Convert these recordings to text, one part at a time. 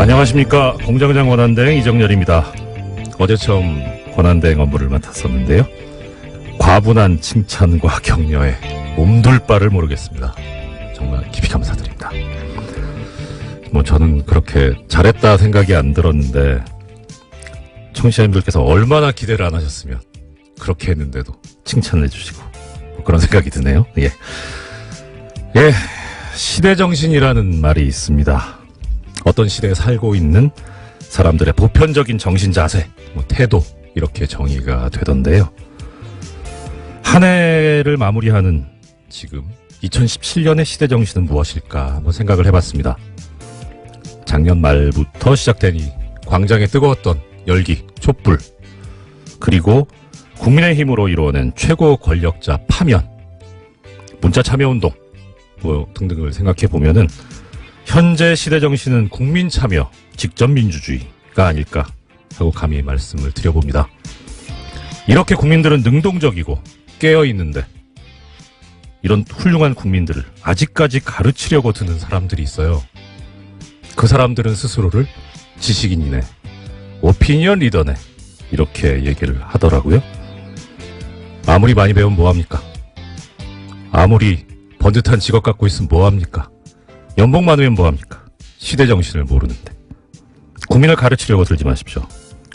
안녕하십니까. 공장장 권한대행 이정열입니다. 어제 처음 권한대행 업무를 맡았었는데요. 과분한 칭찬과 격려에 몸둘 바를 모르겠습니다. 정말 깊이 감사드립니다. 저는 그렇게 잘했다 생각이 안 들었는데 청취자님들께서 얼마나 기대를 안 하셨으면 그렇게 했는데도 칭찬을 해주시고 그런 생각이 드네요. 예, 시대정신이라는 말이 있습니다. 어떤 시대에 살고 있는 사람들의 보편적인 정신 자세, 태도 이렇게 정의가 되던데요. 한 해를 마무리하는 지금 2017년의 시대정신은 무엇일까 한번 생각을 해봤습니다. 작년 말부터 시작된 이 광장에 뜨거웠던 열기, 촛불, 그리고 국민의힘으로 이루어낸 최고 권력자 파면, 문자 참여운동 등등을 생각해보면은 현재 시대정신은 국민 참여, 직접 민주주의가 아닐까 하고 감히 말씀을 드려봅니다. 이렇게 국민들은 능동적이고 깨어있는데 이런 훌륭한 국민들을 아직까지 가르치려고 드는 사람들이 있어요. 그 사람들은 스스로를 지식인이네, 오피니언 리더네 이렇게 얘기를 하더라고요. 아무리 많이 배우면 뭐합니까? 아무리 번듯한 직업 갖고 있으면 뭐합니까? 연봉 많으면 뭐합니까? 시대정신을 모르는데. 국민을 가르치려고 들지 마십시오.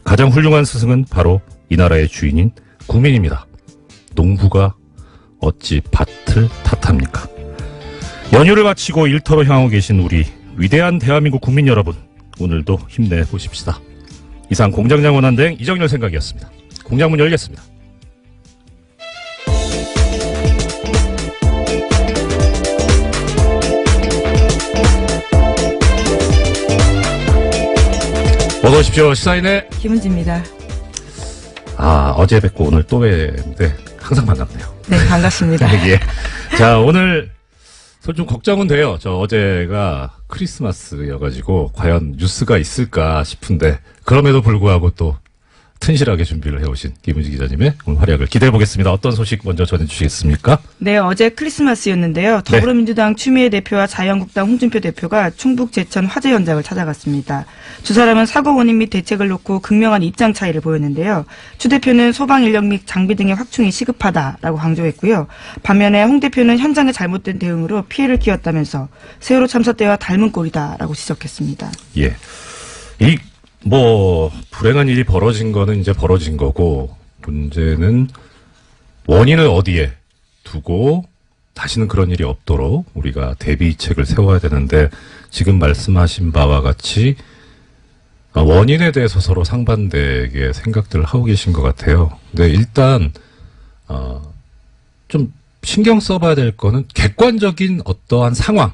가장 훌륭한 스승은 바로 이 나라의 주인인 국민입니다. 농부가 어찌 밭을 탓합니까? 연휴를 마치고 일터로 향하고 계신 우리 위대한 대한민국 국민 여러분, 오늘도 힘내보십시다. 이상 공장장 권한대행 이정열 생각이었습니다. 공장문 열겠습니다. 어서 오십시오. 시사인의 김은지입니다. 어제 뵙고 오늘 또 뵙는데 항상 반갑네요. 네, 반갑습니다. 예. 자, 오늘 좀 걱정은 돼요. 저 어제가 크리스마스여가지고 과연 뉴스가 있을까 싶은데 그럼에도 불구하고 또 튼실하게 준비를 해오신 김은지 기자님의 오늘 활약을 기대해보겠습니다. 어떤 소식 먼저 전해주시겠습니까? 네, 어제 크리스마스였는데요. 더불어민주당 추미애 대표와 자유한국당 홍준표 대표가 충북 제천 화재 현장을 찾아갔습니다. 두 사람은 사고 원인 및 대책을 놓고 극명한 입장 차이를 보였는데요. 추 대표는 소방 인력 및 장비 등의 확충이 시급하다라고 강조했고요. 반면에 홍 대표는 현장의 잘못된 대응으로 피해를 키웠다면서 세월호 참사 때와 닮은 꼴이다라고 지적했습니다. 예. 불행한 일이 벌어진 거는 이제 벌어진 거고, 문제는 원인을 어디에 두고 다시는 그런 일이 없도록 우리가 대비책을 세워야 되는데, 지금 말씀하신 바와 같이 원인에 대해서 서로 상반되게 생각들을 하고 계신 것 같아요. 근데 일단 좀 신경 써봐야 될 거는 객관적인 어떠한 상황이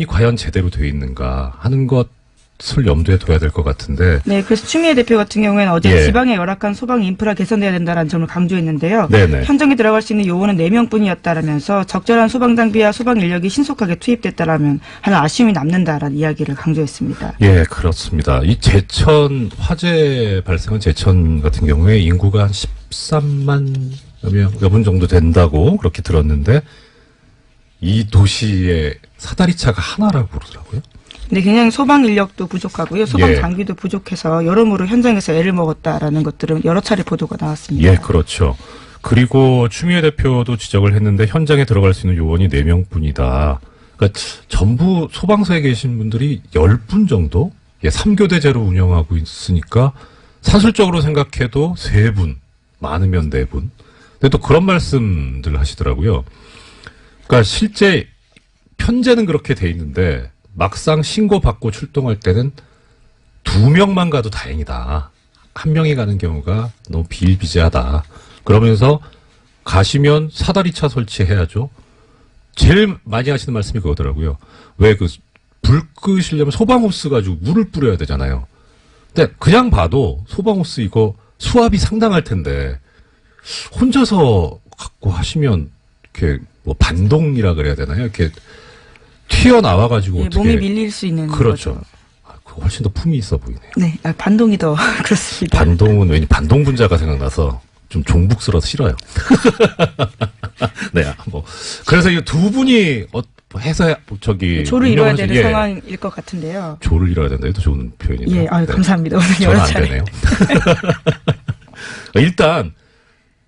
과연 제대로 돼 있는가 하는 것을 염두에 둬야 될 것 같은데. 네, 그래서 추미애 대표 같은 경우에는 어제 지방의 열악한 소방 인프라 개선돼야 된다는 점을 강조했는데요. 네네. 현장에 들어갈 수 있는 요원은 4명뿐이었다라면서 적절한 소방 장비와 소방 인력이 신속하게 투입됐다라면 하는 아쉬움이 남는다라는 이야기를 강조했습니다. 예, 그렇습니다. 이 제천 화재 발생한 제천 같은 경우에 인구가 한 13만 여분 정도 된다고 그렇게 들었는데 이 도시의 사다리차가 하나라고 그러더라고요. 네, 굉장히 소방 인력도 부족하고요. 소방 장비도 부족해서 여러모로 현장에서 애를 먹었다라는 것들은 여러 차례 보도가 나왔습니다. 예, 그렇죠. 그리고 추미애 대표도 지적을 했는데 현장에 들어갈 수 있는 요원이 4명뿐이다. 그러니까 전부 소방서에 계신 분들이 10분 정도? 3교대제로 운영하고 있으니까 사실적으로 생각해도 3분, 많으면 4분. 근데 또 그런 말씀들 하시더라고요. 그러니까 실제 편제는 그렇게 돼 있는데 막상 신고받고 출동할 때는 2명만 가도 다행이다. 1명이 가는 경우가 너무 비일비재하다. 그러면서 가시면 사다리차 설치해야죠. 제일 많이 하시는 말씀이 그거더라고요. 왜 불 끄시려면 소방호스 가지고 물을 뿌려야 되잖아요. 근데 그냥 봐도 소방호스 이거 수압이 상당할 텐데 혼자서 갖고 하시면 이렇게 반동이라 그래야 되나요? 이렇게 튀어나와가지고 어떻게 몸이 밀릴 수 있는 그렇죠. 거죠. 훨씬 더 품이 있어 보이네요. 네, 반동이 더 그렇습니다. 반동은 왠지 반동 분자가 생각나서 좀 종북스러워서 싫어요. 네, 그래서 이 두 분이 해서 조를 이뤄야 운영하시- 되는 예. 상황일 것 같은데요. 조를 이뤄야 된다. 이것도 좋은 표현이죠. 예, 아유, 감사합니다. 오늘 저는 여러 안 차례. 되네요. 일단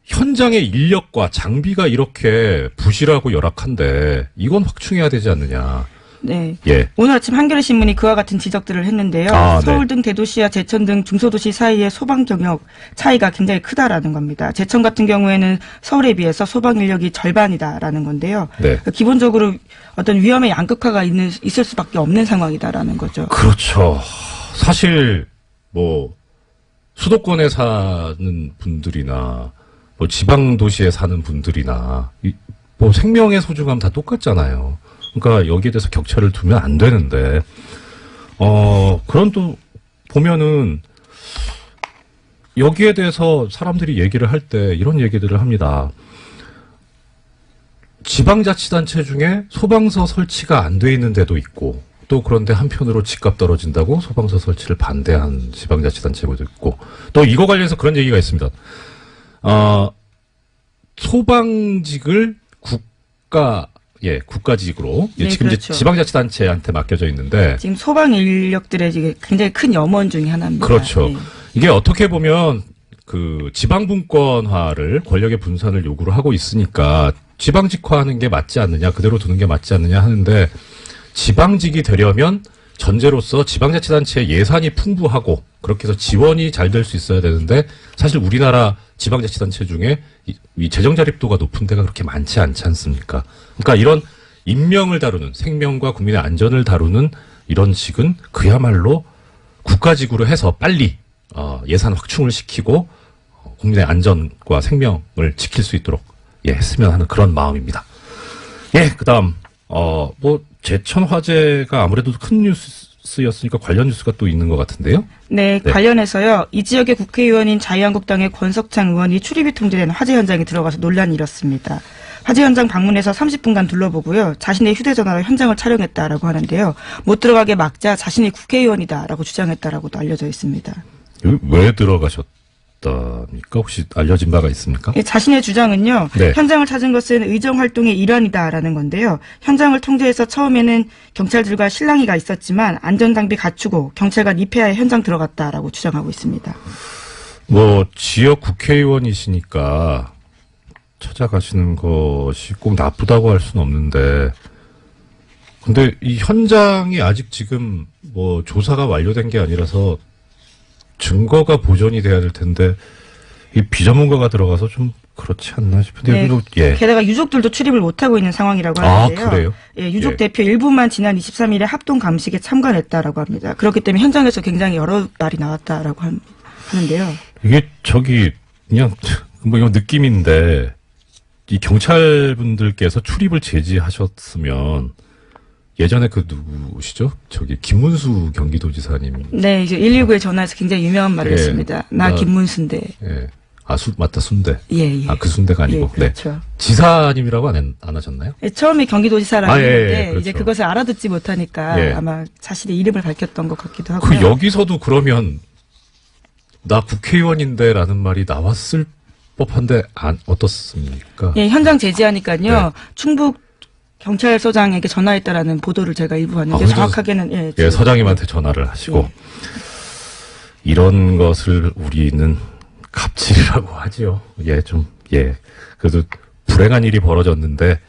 현장의 인력과 장비가 이렇게 부실하고 열악한데 이건 확충해야 되지 않느냐. 네. 예. 오늘 아침 한겨레신문이 그와 같은 지적들을 했는데요. 아, 서울 네. 등 대도시와 제천 등 중소도시 사이의 소방 경력 차이가 굉장히 크다라는 겁니다. 제천 같은 경우에는 서울에 비해서 소방 인력이 절반이다라는 건데요. 네. 그러니까 기본적으로 어떤 위험의 양극화가 있을 수밖에 없는 상황이다라는 거죠. 그렇죠. 사실 뭐 수도권에 사는 분들이나 뭐 지방 도시에 사는 분들이나 뭐 생명의 소중함 다 똑같잖아요. 그러니까 여기에 대해서 격차를 두면 안 되는데 그런 또 보면은 여기에 대해서 사람들이 얘기를 할 때 이런 얘기들을 합니다. 지방자치단체 중에 소방서 설치가 안 돼 있는 데도 있고 또 그런데 한편으로 집값 떨어진다고 소방서 설치를 반대한 지방자치단체도 있고 또 이거 관련해서 그런 얘기가 있습니다. 소방직을 국가직으로 네, 지금 그렇죠. 이제 지방자치단체한테 맡겨져 있는데 지금 소방 인력들의 지금 굉장히 큰 염원 중에 하나입니다. 그렇죠. 예. 이게 어떻게 보면 그 지방분권화를 권력의 분산을 요구를 하고 있으니까 지방직화하는 게 맞지 않느냐, 그대로 두는 게 맞지 않느냐 하는데 지방직이 되려면 전제로서 지방자치단체의 예산이 풍부하고 그렇게 해서 지원이 잘 될 수 있어야 되는데 사실 우리나라 지방자치단체 중에 이 재정 자립도가 높은 데가 그렇게 많지 않지 않습니까? 그러니까 이런 인명을 다루는 생명과 국민의 안전을 다루는 이런 식은 그야말로 국가직으로 해서 빨리 예산 확충을 시키고 국민의 안전과 생명을 지킬 수 있도록 했으면 하는 그런 마음입니다. 그다음 뭐 제천 화재가 아무래도 큰 뉴스였으니까 관련 뉴스가 또 있는 것 같은데요. 네, 관련해서요. 이 지역의 국회의원인 자유한국당의 권석창 의원이 출입이 통제된 화재 현장에 들어가서 논란이 일었습니다. 화재 현장 방문해서 30분간 둘러보고요. 자신의 휴대전화로 현장을 촬영했다라고 하는데요. 못 들어가게 막자 자신이 국회의원이다라고 주장했다라고도 알려져 있습니다. 여기 왜 들어가셨답니까? 혹시 알려진 바가 있습니까? 자신의 주장은요. 네. 현장을 찾은 것은 의정활동의 일환이다라는 건데요. 현장을 통제해서 처음에는 경찰들과 실랑이가 있었지만 안전장비 갖추고 경찰관 입회하에 현장 들어갔다라고 주장하고 있습니다. 뭐 지역 국회의원이시니까 찾아가시는 것이 꼭 나쁘다고 할 수는 없는데 근데 이 현장이 아직 지금 뭐 조사가 완료된 게 아니라서 증거가 보존이 돼야 될 텐데 이 비전문가가 들어가서 좀 그렇지 않나 싶은데 네. 여기도 게다가 유족들도 출입을 못하고 있는 상황이라고 하는데요. 그래요? 유족 예. 대표 일부만 지난 23일에 합동 감식에 참관했다라고 합니다. 그렇기 때문에 현장에서 굉장히 여러 말이 나왔다라고 하는데요. 이게 그냥 뭐 이거 느낌인데 이 경찰분들께서 출입을 제지하셨으면 예전에 그 누구시죠? 김문수 경기도지사님. 네, 이제 119에 전화해서 굉장히 유명한 말을 했습니다. 나 김문수인데. 예. 맞다, 순대. 예. 그 순대가 아니고. 예, 그렇죠. 네. 지사님이라고 안 하셨나요? 처음에 경기도지사라고 했는데 그렇죠. 이제 그것을 알아듣지 못하니까 아마 자신의 이름을 밝혔던 것 같기도 하고요. 여기서도 그러면 나 국회의원인데라는 말이 나왔을 법한데 어떻습니까? 현장 제지하니까요. 충북 경찰서장에게 전화했다라는 보도를 제가 일부 봤는데 정확하게는 서장님한테 전화를 하시고 이런 것을 우리는 갑질이라고 하지요. 그래도 불행한 일이 벌어졌는데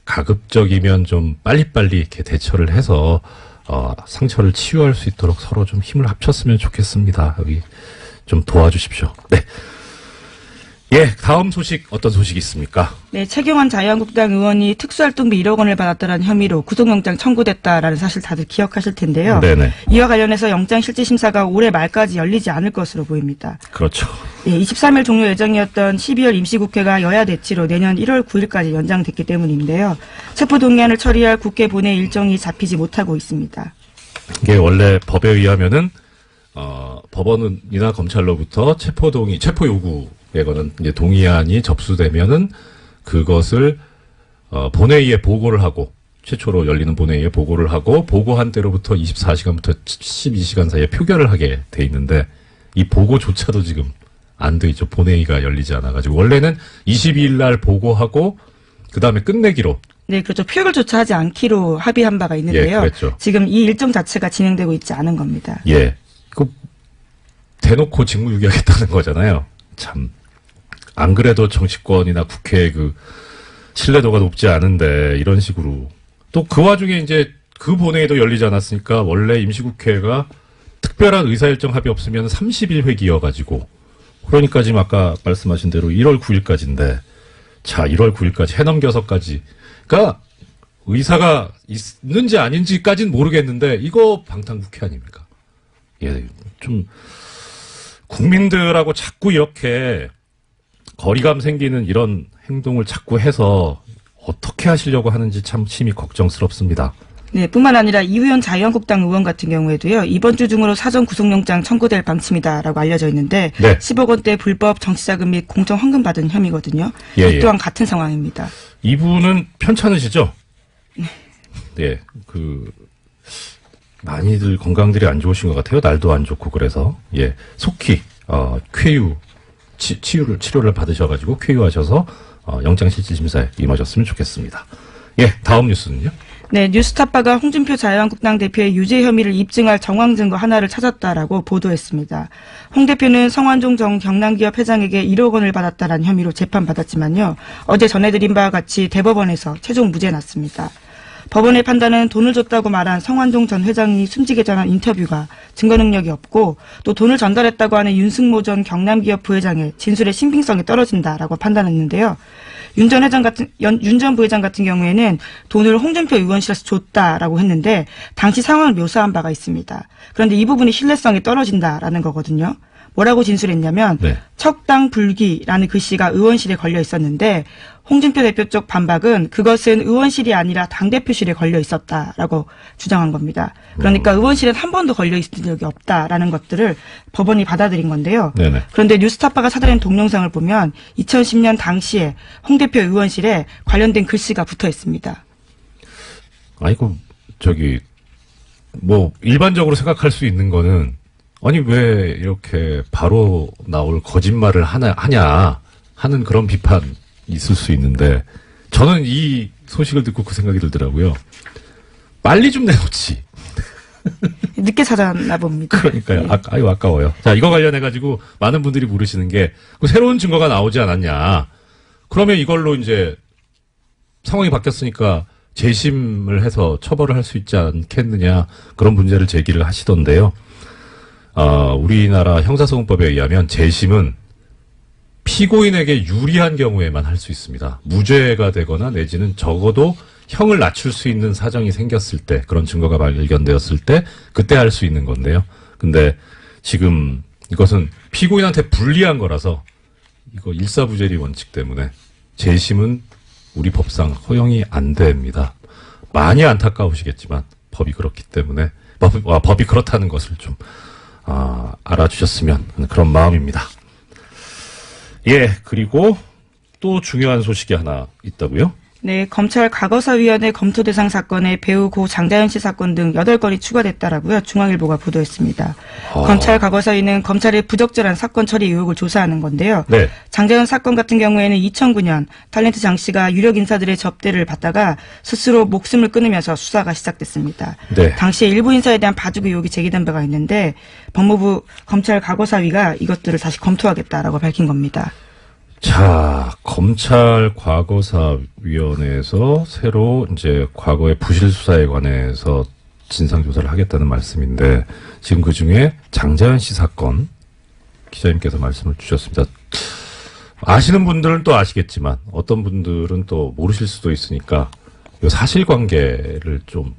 가급적이면 좀 빨리빨리 이렇게 대처를 해서 상처를 치유할 수 있도록 서로 좀 힘을 합쳤으면 좋겠습니다. 여기 좀 도와주십시오. 네. 다음 소식 어떤 소식이 있습니까? 네, 최경환 자유한국당 의원이 특수활동비 1억 원을 받았다는 혐의로 구속영장 청구됐다라는 사실 다들 기억하실 텐데요. 네네. 이와 관련해서 영장실질심사가 올해 말까지 열리지 않을 것으로 보입니다. 그렇죠. 23일 종료 예정이었던 12월 임시국회가 여야 대치로 내년 1월 9일까지 연장됐기 때문인데요. 체포동의안을 처리할 국회 본회 일정이 잡히지 못하고 있습니다. 이게 원래 법에 의하면은 법원이나 검찰로부터 체포 요구에 관한 이제 동의안이 접수되면은 그것을 본회의에 보고를 하고 최초로 열리는 본회의에 보고를 하고 보고한 때로부터 24시간부터 12시간 사이에 표결을 하게 돼 있는데 이 보고조차도 지금 안 돼 있죠. 본회의가 열리지 않아 가지고 원래는 22일 날 보고하고 그다음에 끝내기로 네, 그렇죠. 표결조차 하지 않기로 합의한 바가 있는데요. 그랬죠. 지금 이 일정 자체가 진행되고 있지 않은 겁니다. 예. 그 대놓고 직무유기하겠다는 거잖아요. 참. 안 그래도 정치권이나 국회의 그 신뢰도가 높지 않은데 이런 식으로 또 그 와중에 이제 그 본회의도 열리지 않았으니까 원래 임시국회가 특별한 의사일정 합의 없으면 30일 회기여가지고 그러니까 지금 아까 말씀하신 대로 1월 9일까지인데 자 1월 9일까지 해넘겨서까지 그러니까 의사가 있는지 아닌지까지는 모르겠는데 이거 방탄국회 아닙니까? 예, 좀 국민들하고 자꾸 이렇게 거리감 생기는 이런 행동을 자꾸 해서 어떻게 하시려고 하는지 참 심히 걱정스럽습니다. 네, 뿐만 아니라 이후현 자유한국당 의원 같은 경우에도요. 이번 주 중으로 사전 구속영장 청구될 방침이다라고 알려져 있는데 네. 10억 원대 불법 정치자금 및 공천 헌금 받은 혐의거든요. 예, 이 또한 같은 상황입니다. 이분은 편찮으시죠? 네, 많이들 건강들이 안 좋으신 것 같아요. 날도 안 좋고 그래서 예, 속히 쾌유 치료를 받으셔가지고 쾌유하셔서 영장실질심사에 임하셨으면 좋겠습니다. 예, 다음 뉴스는요. 네, 뉴스타파가 홍준표 자유한국당 대표의 유죄 혐의를 입증할 정황 증거 하나를 찾았다라고 보도했습니다. 홍 대표는 성완종 전 경남기업 회장에게 1억 원을 받았다라는 혐의로 재판받았지만요. 어제 전해드린 바와 같이 대법원에서 최종 무죄 났습니다. 법원의 판단은 돈을 줬다고 말한 성완종 전 회장이 숨지게 전한 인터뷰가 증거 능력이 없고 또 돈을 전달했다고 하는 윤승모 전 경남기업 부회장의 진술의 신빙성이 떨어진다라고 판단했는데요. 윤 전 부회장 같은 경우에는 돈을 홍준표 의원실에서 줬다라고 했는데 당시 상황을 묘사한 바가 있습니다. 그런데 이 부분이 신뢰성이 떨어진다라는 거거든요. 뭐라고 진술했냐면 네. 척당 불기라는 글씨가 의원실에 걸려 있었는데 홍준표 대표 쪽 반박은 그것은 의원실이 아니라 당대표실에 걸려 있었다라고 주장한 겁니다. 그러니까 의원실엔 한 번도 걸려 있은 적이 없다라는 것들을 법원이 받아들인 건데요. 네네. 그런데 뉴스타파가 찾아낸 동영상을 보면 2010년 당시에 홍 대표 의원실에 관련된 글씨가 붙어 있습니다. 아이고 뭐 일반적으로 생각할 수 있는 거는 아니 왜 이렇게 바로 나올 거짓말을 하냐 하는 그런 비판 있을 수 있는데 저는 이 소식을 듣고 그 생각이 들더라고요. 빨리 좀 내놓지. 늦게 찾아나 봅니다. 그러니까요. 네. 아유 아까워요. 자 이거 관련해 가지고 많은 분들이 물으시는 게 새로운 증거가 나오지 않았냐. 그러면 이걸로 이제 상황이 바뀌었으니까 재심을 해서 처벌을 할 수 있지 않겠느냐 그런 문제를 제기를 하시던데요. 우리나라 형사소송법에 의하면 재심은 피고인에게 유리한 경우에만 할 수 있습니다. 무죄가 되거나 내지는 적어도 형을 낮출 수 있는 사정이 생겼을 때, 그런 증거가 발견되었을 때, 그때 할 수 있는 건데요. 근데 지금 이것은 피고인한테 불리한 거라서 이거 일사부재리 원칙 때문에 재심은 우리 법상 허용이 안 됩니다. 많이 안타까우시겠지만 법이 그렇기 때문에 법이 그렇다는 것을 좀 알아주셨으면 하는 그런 마음입니다. 예, 그리고 또 중요한 소식이 하나 있다고요? 네, 검찰 과거사위원회 검토 대상 사건에 배우 고 장자연 씨 사건 등 8건이 추가됐다라고요. 중앙일보가 보도했습니다. 검찰 과거사위는 검찰의 부적절한 사건 처리 의혹을 조사하는 건데요. 네. 장자연 사건 같은 경우에는 2009년 탤런트 장 씨가 유력 인사들의 접대를 받다가 스스로 목숨을 끊으면서 수사가 시작됐습니다. 네. 당시에 일부 인사에 대한 봐주기 의혹이 제기된 바가 있는데 법무부 검찰 과거사위가 이것들을 다시 검토하겠다라고 밝힌 겁니다. 자, 검찰 과거사위원회에서 새로 이제 과거의 부실 수사에 관해서 진상조사를 하겠다는 말씀인데 지금 그 중에 장자연 씨 사건 기자님께서 말씀을 주셨습니다. 아시는 분들은 또 아시겠지만 어떤 분들은 또 모르실 수도 있으니까 이 사실관계를 좀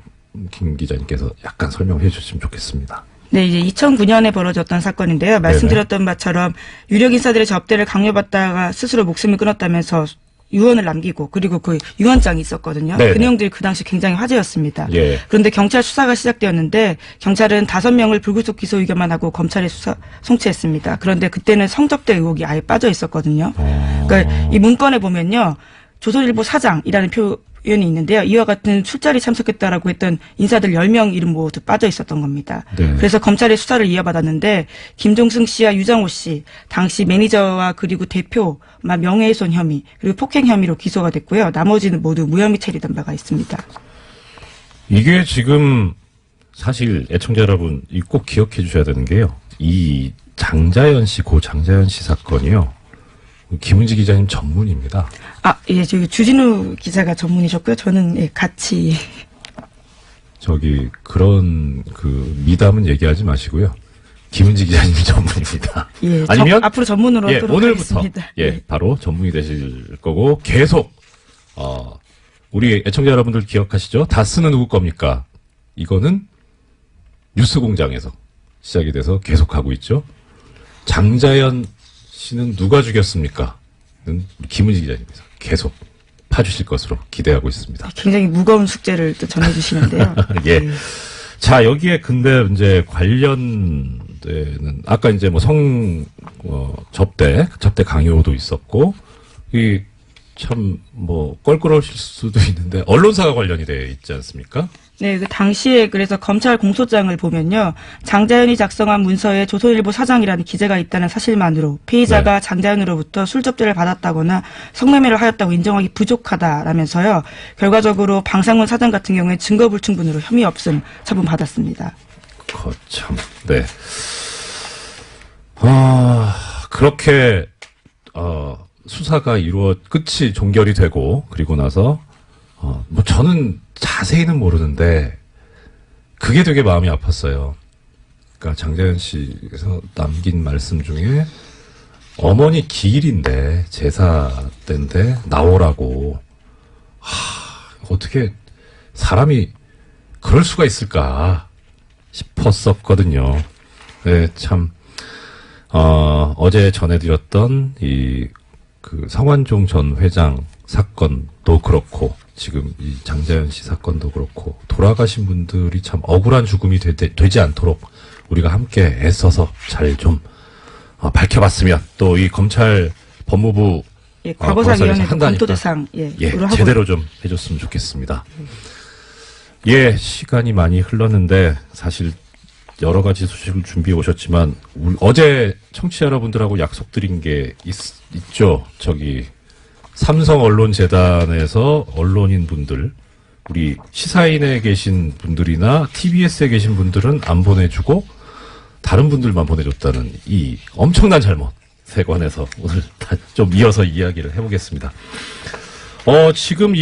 김 기자님께서 약간 설명해 주셨으면 좋겠습니다. 네, 이제 2009년에 벌어졌던 사건인데요. 말씀드렸던 바처럼 유력 인사들의 접대를 강요받다가 스스로 목숨을 끊었다면서 유언을 남기고 그리고 그 유언장이 있었거든요. 네네. 그 내용들이 그 당시 굉장히 화제였습니다. 예. 그런데 경찰 수사가 시작되었는데 경찰은 5명을 불구속 기소 의견만 하고 검찰에 송치했습니다. 그런데 그때는 성접대 의혹이 아예 빠져 있었거든요. 그러니까 이 문건에 보면요. 조선일보 사장이라는 의원이 있는데요. 이와 같은 술자리 참석했다라고 했던 인사들 10명 이름 모두 빠져 있었던 겁니다. 네. 그래서 검찰의 수사를 이어받았는데 김종승 씨와 유정호 씨 당시 매니저와 그리고 대표 명예훼손 혐의 그리고 폭행 혐의로 기소가 됐고요. 나머지는 모두 무혐의 처리된 바가 있습니다. 이게 지금 사실 애청자 여러분 꼭 기억해 주셔야 되는 게요. 이 장자연 씨, 고 장자연 씨 사건이요. 김은지 기자님 전문입니다. 예, 저기 주진우 기자가 전문이셨고요. 저는 예, 같이 그런 미담은 얘기하지 마시고요. 김은지 기자님 전문입니다. 예, 아니면 앞으로 전문으로 하도록 오늘부터 하겠습니다. 바로 전문이 되실 거고 계속 우리 애청자 여러분들 기억하시죠? 다스는 누구 겁니까? 이거는 뉴스공장에서 시작이 돼서 계속 하고 있죠. 장자연 씨는 누가 죽였습니까? 는 김은지 기자님께서 계속 파주실 것으로 기대하고 있습니다. 굉장히 무거운 숙제를 또 전해주시는데요. 예. 자, 여기에 근데 이제 관련되는, 아까 이제 뭐 접대 강요도 있었고, 껄끄러우실 수도 있는데, 언론사가 관련이 되어 있지 않습니까? 네, 그 당시에 그래서 검찰 공소장을 보면요. 장자연이 작성한 문서에 조선일보 사장이라는 기재가 있다는 사실만으로 피의자가 장자연으로부터 술 접대를 받았다거나 성매매를 하였다고 인정하기 부족하다라면서요. 결과적으로 방상문 사장 같은 경우에 증거 불충분으로 혐의 없음 처분받았습니다. 거참, 네. 그렇게 수사가 끝이 종결이 되고 그리고 나서 저는 자세히는 모르는데 그게 되게 마음이 아팠어요. 그러니까 장자연 씨께서 남긴 말씀 중에 어머니 기일인데 제사 때인데 나오라고. 어떻게 사람이 그럴 수가 있을까 싶었었거든요. 네, 참 어제 전해드렸던 성완종 전 회장 사건도 그렇고 지금 이 장자연 씨 사건도 그렇고 돌아가신 분들이 참 억울한 죽음이 되지 않도록 우리가 함께 애써서 잘 좀 밝혀봤으면 또 이 검찰 법무부 과거사위원회 한다니까 검토 대상 제대로 좀 해줬으면 좋겠습니다. 시간이 많이 흘렀는데 사실 여러 가지 소식을 준비해 오셨지만 어제 청취자 여러분들하고 약속드린 게 있죠. 삼성언론재단에서 언론인 분들, 우리 시사인에 계신 분들이나 TBS에 계신 분들은 안 보내주고 다른 분들만 보내줬다는 이 엄청난 잘못에 관해서 오늘 좀 이어서 이야기를 해보겠습니다. 지금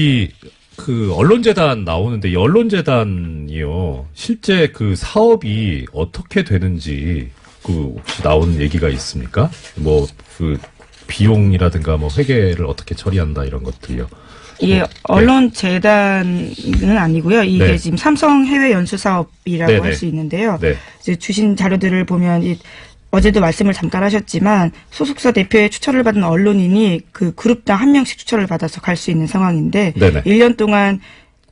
언론재단 나오는데 이 언론재단이요. 실제 사업이 어떻게 되는지 혹시 나온 얘기가 있습니까? 비용이라든가 회계를 어떻게 처리한다 이런 것들이요. 예, 언론재단은 아니고요. 이게 지금 삼성 해외 연수 사업이라고 할 수 있는데요. 이제 주신 자료들을 보면 어제도 말씀을 잠깐 하셨지만 소속사 대표의 추천을 받은 언론인이 그 그룹당 한 명씩 추천을 받아서 갈 수 있는 상황인데 1년 동안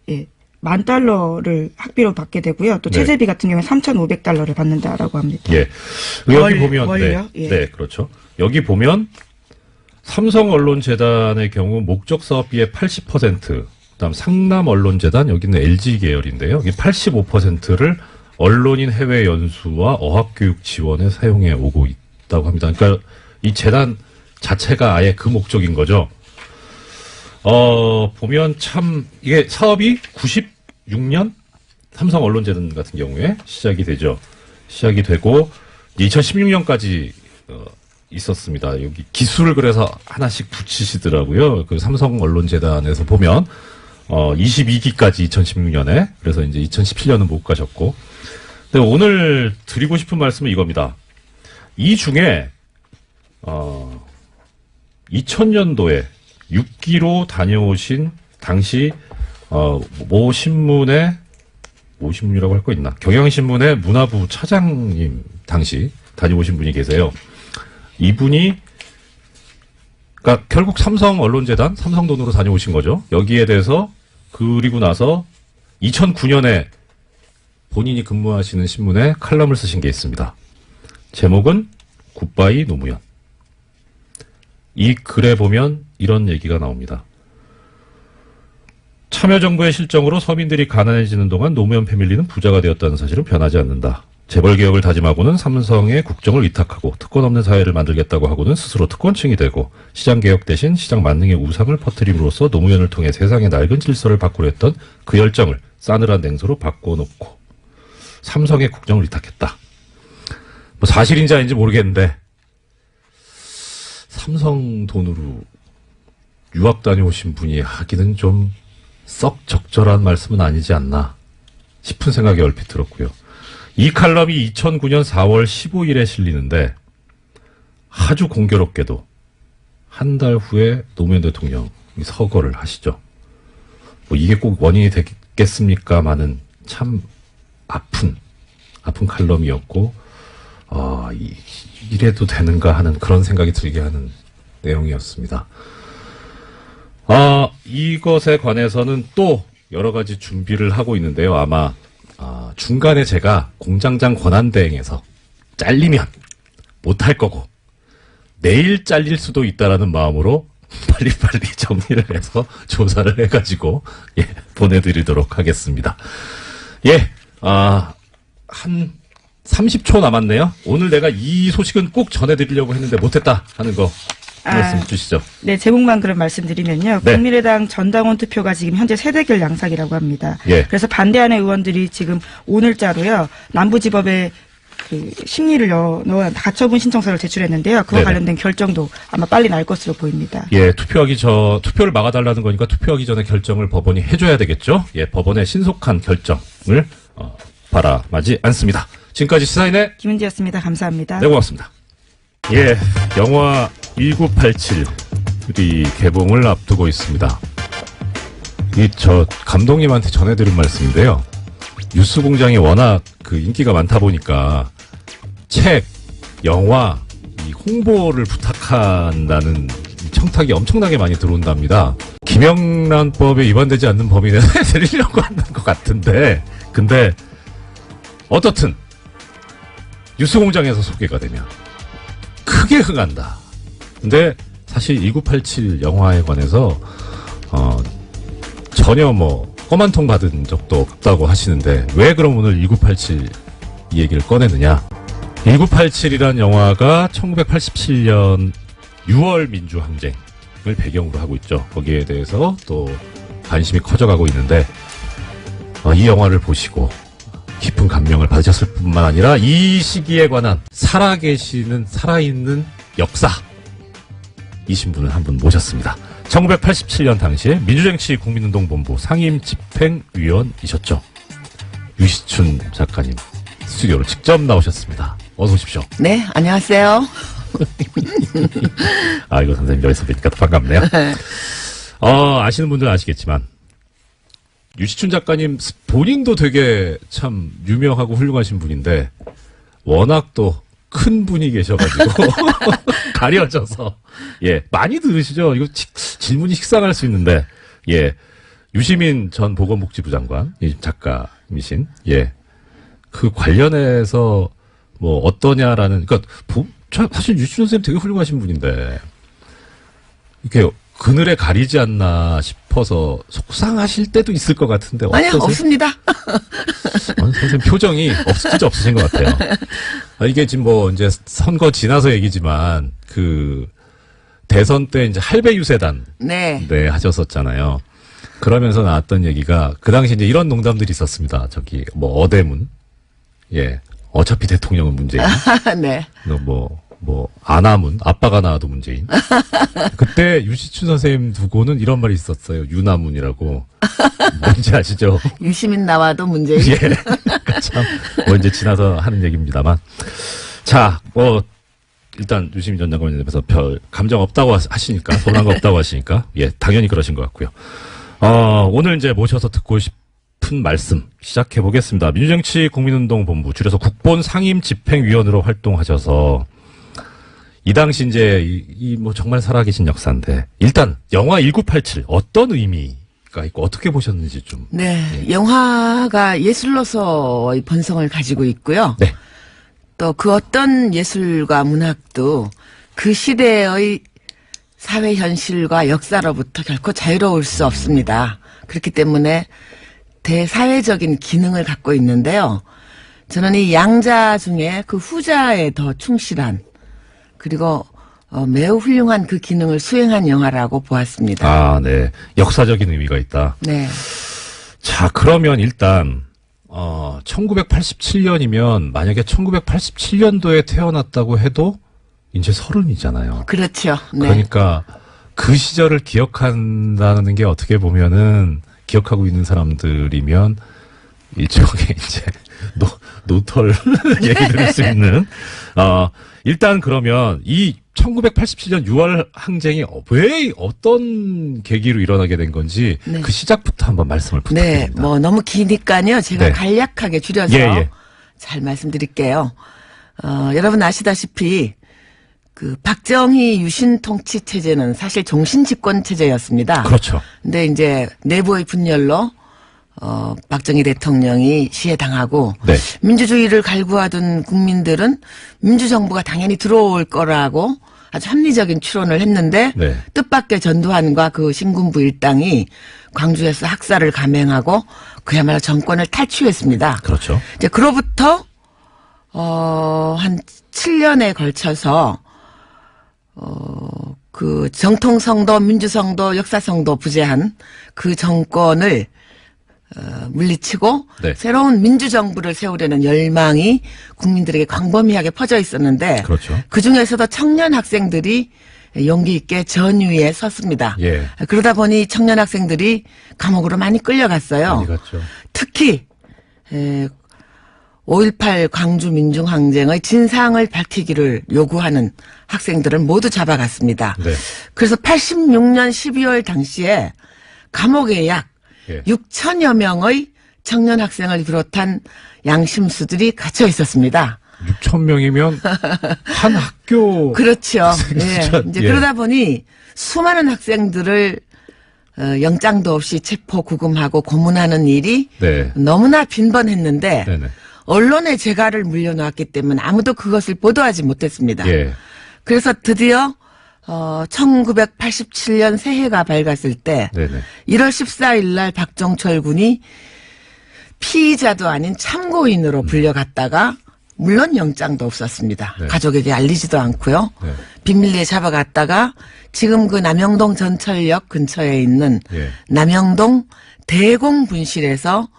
$10,000를 학비로 받게 되고요. 또 체제비 같은 경우는 $3,500를 받는다라고 합니다. 여기 보면 월요? 그렇죠. 여기 보면 삼성언론재단의 경우 목적 사업비의 80%, 그다음 상남언론재단 여기는 LG 계열인데요. 이 85%를 언론인 해외 연수와 어학교육 지원에 사용해 오고 있다고 합니다. 그러니까 이 재단 자체가 아예 그 목적인 거죠. 보면 참 이게 사업이 96년 삼성언론재단 같은 경우에 시작이 되죠. 시작이 되고 2016년까지 있었습니다. 여기 기술을 그래서 하나씩 붙이시더라고요. 삼성언론재단에서 보면 22기까지 2016년에 그래서 이제 2017년은 못 가셨고. 근데 오늘 드리고 싶은 말씀은 이겁니다. 이 중에 2000년도에 6기로 다녀오신 당시 모 신문이라고 할 거 있나? 경향신문의 문화부 차장님 당시 다녀오신 분이 계세요. 이분이 그러니까 결국 삼성언론재단 삼성 돈으로 다녀오신 거죠. 여기에 대해서 그리고 나서 2009년에 본인이 근무하시는 신문에 칼럼을 쓰신 게 있습니다. 제목은 굿바이 노무현. 이 글에 보면 이런 얘기가 나옵니다. 참여정부의 실정으로 서민들이 가난해지는 동안 노무현 패밀리는 부자가 되었다는 사실은 변하지 않는다. 재벌개혁을 다짐하고는 삼성에 국정을 위탁하고 특권 없는 사회를 만들겠다고 하고는 스스로 특권층이 되고 시장개혁 대신 시장 만능의 우상을 퍼뜨림으로써 노무현을 통해 세상의 낡은 질서를 바꾸려 했던 그 열정을 싸늘한 냉소로 바꿔놓고 삼성에 국정을 위탁했다. 뭐 사실인지 아닌지 모르겠는데 삼성 돈으로 유학 다녀오신 분이 하기는 좀 썩 적절한 말씀은 아니지 않나 싶은 생각이 얼핏 들었고요. 이 칼럼이 2009년 4월 15일에 실리는데 아주 공교롭게도 한 달 후에 노무현 대통령이 서거를 하시죠. 뭐 이게 꼭 원인이 되겠습니까마는 참 아픈 칼럼이었고 이래도 되는가 하는 그런 생각이 들게 하는 내용이었습니다. 이것에 관해서는 또 여러 가지 준비를 하고 있는데요. 아마 중간에 제가 공장장 권한대행에서 잘리면 못할 거고 내일 잘릴 수도 있다라는 마음으로 빨리빨리 정리를 해서 조사를 해가지고 보내드리도록 하겠습니다. 한 30초 남았네요. 오늘 내가 이 소식은 꼭 전해드리려고 했는데 못했다 하는 거 말씀 주시죠. 네, 제목만 그럼 말씀드리면요. 네. 국민의당 전당원 투표가 지금 현재 세대결 양상이라고 합니다. 예. 그래서 반대하는 의원들이 지금 오늘자로요. 남부지법에 그 심리를 넣은 가처분 신청서를 제출했는데요. 그와 네네. 관련된 결정도 아마 빨리 날 것으로 보입니다. 투표를 막아달라는 거니까 투표하기 전에 결정을 법원이 해줘야 되겠죠. 법원의 신속한 결정을 바라마지 않습니다. 지금까지 시사인의 김은지였습니다. 감사합니다. 네, 고맙습니다. 영화 1987이 개봉을 앞두고 있습니다. 저 감독님한테 전해드린 말씀인데요. 뉴스공장이 워낙 그 인기가 많다 보니까 책, 영화, 이 홍보를 부탁한다는 청탁이 엄청나게 많이 들어온답니다. 김영란법에 위반되지 않는 범위 내에 드리려고 하는 것 같은데, 근데 어떻든 뉴스공장에서 소개가 되면 크게 흥한다. 근데 사실 1987 영화에 관해서 전혀 껌한 통 받은 적도 없다고 하시는데 왜 그럼 오늘 1987 이 얘기를 꺼내느냐. 1987이란 영화가 1987년 6월 민주항쟁을 배경으로 하고 있죠. 거기에 대해서 또 관심이 커져가고 있는데 이 영화를 보시고 깊은 감명을 받으셨을 뿐만 아니라 이 시기에 관한 살아있는 역사이신 분을 한 분 모셨습니다. 1987년 당시에 민주정치 국민운동본부 상임집행위원이셨죠. 유시춘 작가님 스튜디오로 직접 나오셨습니다. 어서 오십시오. 네, 안녕하세요. 이거 선생님 여기서 뵈니까 더 반갑네요. 아시는 분들은 아시겠지만 유시춘 작가님 본인도 되게 참 유명하고 훌륭하신 분인데 워낙 또 큰 분이 계셔가지고 가려져서 많이 들으시죠. 이거 질문이 식상할 수 있는데 유시민 전 보건복지부 장관 작가이신 그 관련해서 어떠냐라는 그러니까 사실 유시춘 선생님 되게 훌륭하신 분인데 이렇게 그늘에 가리지 않나 싶어서 속상하실 때도 있을 것 같은데 아니요, 어떠세요? 없습니다. 선생님 표정이 진짜 없으신 것 같아요. 이게 지금 이제 선거 지나서 얘기지만 그 대선 때 이제 할배 유세단 네. 하셨었잖아요. 그러면서 나왔던 얘기가 그 당시 이제 이런 농담들이 있었습니다. 어대문 어차피 대통령은 문재인. 네. 아나문, 아빠가 나와도 문재인. 그때 유시춘 선생님 두고는 이런 말이 있었어요. 유나문이라고. 뭔지 아시죠? 유시민 나와도 문제인. 그러니까 참, 이제 지나서 하는 얘기입니다만. 자, 일단 유시민 전 장관에 대해서 별 감정 없다고 하시니까, 서운한 거 없다고 하시니까, 당연히 그러신 것 같고요. 오늘 이제 모셔서 듣고 싶은 말씀 시작해 보겠습니다. 민주정치 국민운동본부, 줄여서 국본 상임집행위원으로 활동하셔서, 이 당시 이제 정말 살아계신 역사인데 일단 영화 1987 어떤 의미가 있고 어떻게 보셨는지 좀. 네, 영화가 예술로서의 본성을 가지고 있고요. 네. 또 그 어떤 예술과 문학도 그 시대의 사회 현실과 역사로부터 결코 자유로울 수 없습니다. 그렇기 때문에 대사회적인 기능을 갖고 있는데요. 저는 이 양자 중에 그 후자에 더 충실한 그리고 매우 훌륭한 그 기능을 수행한 영화라고 보았습니다. 아, 네. 역사적인 의미가 있다. 네. 자, 그러면 일단 1987년이면 만약에 1987년도에 태어났다고 해도 이제 30이잖아요. 그렇죠. 네. 그러니까 그 시절을 기억한다는 게 어떻게 보면은 기억하고 있는 사람들이면 일종의 이제 노털 얘기 들을 수 있는 일단 그러면 이 1987년 6월 항쟁이 왜 어떤 계기로 일어나게 된 건지 네. 그 시작부터 한번 말씀을 네, 부탁드립니다. 뭐 너무 기니까요. 제가 네. 간략하게 줄여서 예. 잘 말씀드릴게요. 여러분 아시다시피 그 박정희 유신 통치 체제는 사실 종신 집권 체제였습니다. 그렇죠. 근데 이제 내부의 분열로 박정희 대통령이 시해당하고 네. 민주주의를 갈구하던 국민들은 민주정부가 당연히 들어올 거라고 아주 합리적인 추론을 했는데 네. 뜻밖의 전두환과 그 신군부 일당이 광주에서 학살을 감행하고 그야말로 정권을 탈취했습니다. 그렇죠. 이제 그로부터 한 7년에 걸쳐서 그 정통성도 민주성도 역사성도 부재한 그 정권을 물리치고 네. 새로운 민주정부를 세우려는 열망이 국민들에게 광범위하게 퍼져 있었는데 그렇죠. 그중에서도 청년 학생들이 용기 있게 전위에 섰습니다. 예. 그러다 보니 청년 학생들이 감옥으로 많이 끌려갔어요. 많이 갔죠. 특히 5.18 광주 민중항쟁의 진상을 밝히기를 요구하는 학생들을 모두 잡아갔습니다. 네. 그래서 86년 12월 당시에 감옥에 약 예. 6천여 명의 청년 학생을 비롯한 양심수들이 갇혀 있었습니다. 6천 명이면 한 학교 그렇죠. 예. 진짜, 이제 예. 그러다 보니 수많은 학생들을 영장도 없이 체포 구금하고 고문하는 일이 네. 너무나 빈번했는데 네네. 언론의 재갈을 물려놓았기 때문에 아무도 그것을 보도하지 못했습니다. 예. 그래서 드디어 1987년 새해가 밝았을 때 네네. 1월 14일 날 박정철 군이 피의자도 아닌 참고인으로 불려갔다가 물론 영장도 없었습니다. 네. 가족에게 알리지도 않고요. 네. 비밀리에 잡아갔다가 지금 그 남영동 전철역 근처에 있는 예. 남영동 대공분실에서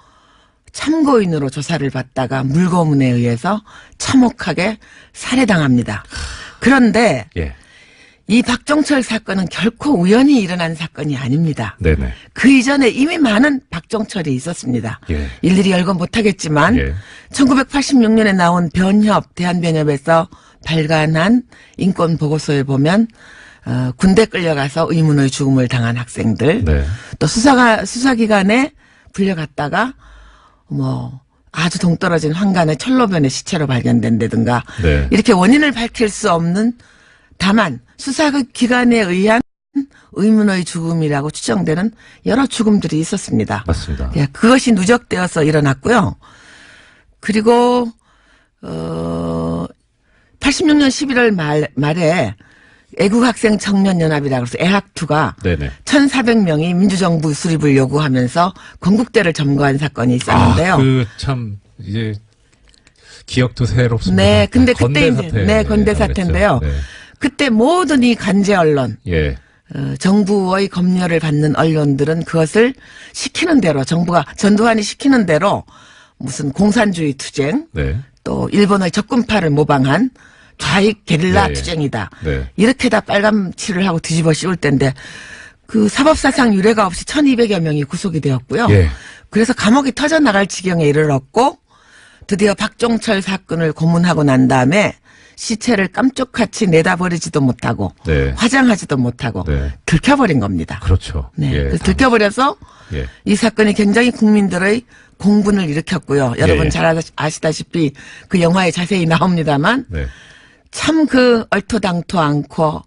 참고인으로 조사를 받다가 물고문에 의해서 참혹하게 살해당합니다. 그런데 예. 이 박정철 사건은 결코 우연히 일어난 사건이 아닙니다. 네네. 그 이전에 이미 많은 박정철이 있었습니다. 예. 일일이 열건 못하겠지만 예. 1986년에 나온 변협, 대한변협에서 발간한 인권보고서에 보면 군대 끌려가서 의문의 죽음을 당한 학생들 네. 또 수사기관에 불려갔다가 뭐 아주 동떨어진 황간의 철로변의 시체로 발견된다든가 네. 이렇게 원인을 밝힐 수 없는 다만 수사기관에 의한 의문의 죽음이라고 추정되는 여러 죽음들이 있었습니다. 맞습니다. 예, 그것이 누적되어서 일어났고요. 그리고 86년 11월 말에 애국학생 청년연합이라고 해서 애학투가 네네. 1,400명이 민주정부 수립을 요구하면서 건국대를 점거한 사건이 있었는데요. 참 이제 기억도 새롭습니다. 네, 근데 그때 건대 이제 사태. 네, 건대 사태인데요. 네. 그때 모든 이 간제 언론, 예. 정부의 검열을 받는 언론들은 그것을 시키는 대로 정부가 전두환이 시키는 대로 무슨 공산주의 투쟁, 네. 또 일본의 적군파를 모방한 좌익 게릴라 네. 투쟁이다. 네. 이렇게 다 빨간칠을 하고 뒤집어 씌울 때인데 그 사법사상 유례가 없이 1,200여 명이 구속이 되었고요. 예. 그래서 감옥이 터져나갈 지경에 이르렀고 드디어 박종철 사건을 고문하고 난 다음에 시체를 깜짝같이 내다버리지도 못하고 네. 화장하지도 못하고 네. 들켜버린 겁니다. 그렇죠. 네. 예. 그래서 들켜버려서 예. 이 사건이 굉장히 국민들의 공분을 일으켰고요. 여러분 예. 잘 아시다시피 그 영화에 자세히 나옵니다만 네. 참 그 얼토당토 않고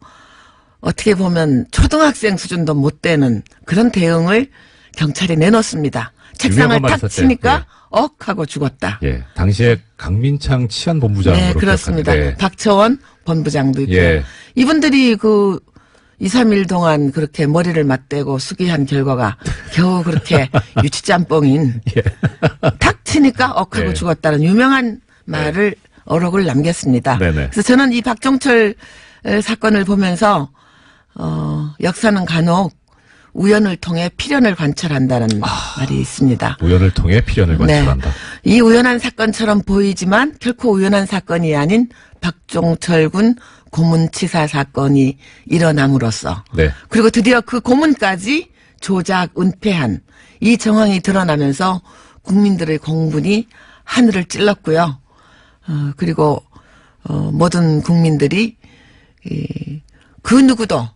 어떻게 보면 초등학생 수준도 못 되는 그런 대응을 경찰이 내놓습니다. 책상을 유명한 말 탁 있었죠. 치니까 억 하고 죽었다. 예. 당시에 강민창 치안본부장으로 네, 그렇습니다. 기억하는데. 박처원 본부장도 있고 예. 이분들이 그 2, 3일 동안 그렇게 머리를 맞대고 수기한 결과가 겨우 그렇게 유치짬뽕인 탁 치니까 억하고 네. 죽었다는 유명한 말을 어록을 남겼습니다. 네네. 그래서 저는 이 박종철 사건을 보면서 역사는 간혹 우연을 통해 필연을 관찰한다는 말이 있습니다. 우연을 통해 필연을 관찰한다. 이 우연한 사건처럼 보이지만 결코 우연한 사건이 아닌 박종철 군 고문치사 사건이 일어남으로써 네. 그리고 드디어 그 고문까지 조작, 은폐한 이 정황이 드러나면서 국민들의 공분이 하늘을 찔렀고요. 그리고 모든 국민들이 그 누구도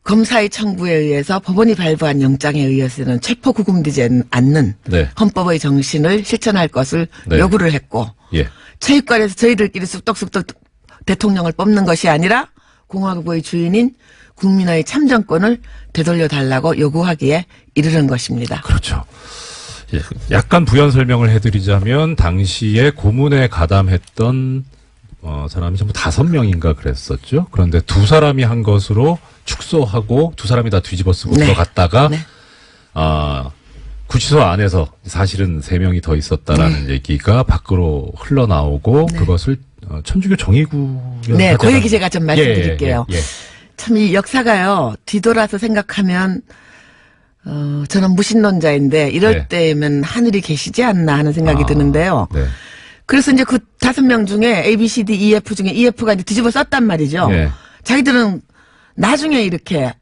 검사의 청구에 의해서 법원이 발부한 영장에 의해서는 체포구금되지 않는 네. 헌법의 정신을 실천할 것을 네. 요구를 했고 예. 체육관에서 저희들끼리 쑥덕쑥덕 대통령을 뽑는 것이 아니라 공화국의 주인인 국민의 참정권을 되돌려 달라고 요구하기에 이르는 것입니다. 그렇죠. 예, 약간 부연 설명을 해드리자면 당시에 고문에 가담했던 사람이 전부 5명인가 그랬었죠. 그런데 2사람이 한 것으로 축소하고 2사람이 다 뒤집어쓰고 네. 들어갔다가 네. 구치소 안에서 사실은 3명이 더 있었다라는 얘기가 밖으로 흘러나오고 그것을 천주교 정의구현 네, 그 사태라는- 얘기 제가 좀 말씀드릴게요. 예. 참 이 역사가요, 뒤돌아서 생각하면, 저는 무신론자인데, 이럴 네. 때면 하늘이 계시지 않나 하는 생각이 드는데요. 네. 그래서 이제 그 5명 중에 A, B, C, D, E, F 중에 EF가 이제 뒤집어 썼단 말이죠. 예. 자기들은 나중에 이렇게